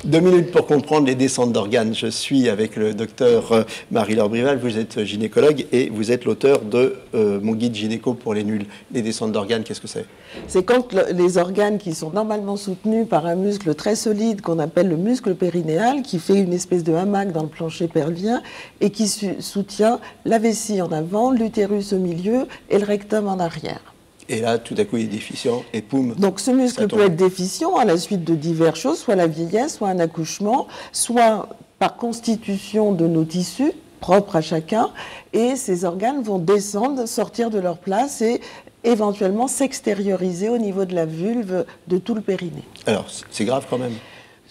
2 minutes pour comprendre les descentes d'organes. Je suis avec le docteur Marie-Laure Brival. Vous êtes gynécologue et vous êtes l'auteur de mon guide gynéco pour les nuls. Les descentes d'organes, qu'est-ce que c'est? C'est quand les organes qui sont normalement soutenus par un muscle très solide qu'on appelle le muscle périnéal, qui fait une espèce de hamac dans le plancher pelvien et qui soutient la vessie en avant, l'utérus au milieu et le rectum en arrière. Et là, tout à coup, il est déficient et poum. Donc ce muscle peut être déficient à la suite de diverses choses, soit la vieillesse, soit un accouchement, soit par constitution de nos tissus propres à chacun. Et ces organes vont descendre, sortir de leur place et éventuellement s'extérioriser au niveau de la vulve, de tout le périnée. Alors, c'est grave quand même.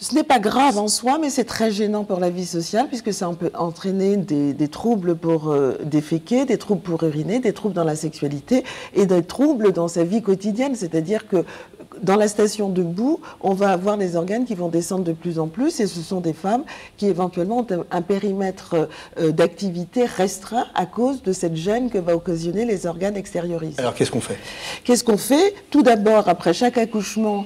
Ce n'est pas grave en soi, mais c'est très gênant pour la vie sociale, puisque ça peut entraîner des troubles pour déféquer, des troubles pour uriner, des troubles dans la sexualité et des troubles dans sa vie quotidienne. C'est-à-dire que dans la station debout, on va avoir des organes qui vont descendre de plus en plus, et ce sont des femmes qui éventuellement ont un périmètre d'activité restreint à cause de cette gêne que va occasionner les organes extériorisés. Alors, qu'est-ce qu'on fait? Quelque Tout d'abord, après chaque accouchement,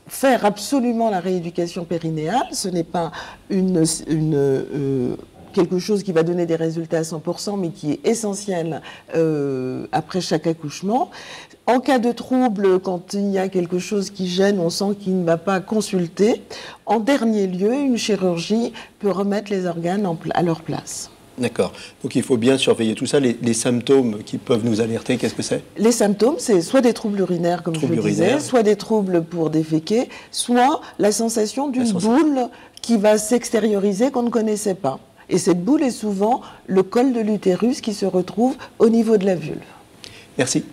faire absolument la rééducation périnéale. Ce n'est pas quelque chose qui va donner des résultats à 100%, mais qui est essentiel après chaque accouchement. En cas de trouble, quand il y a quelque chose qui gêne, on sent qu'il ne va pas consulter. En dernier lieu, une chirurgie peut remettre les organes à leur place. D'accord. Donc il faut bien surveiller tout ça. Les symptômes qui peuvent nous alerter, qu'est-ce que c'est? Les symptômes, c'est soit des troubles urinaires, comme je le disais, soit des troubles pour déféquer, soit la sensation d'une boule qui va s'extérioriser qu'on ne connaissait pas. Et cette boule est souvent le col de l'utérus qui se retrouve au niveau de la vulve. Merci.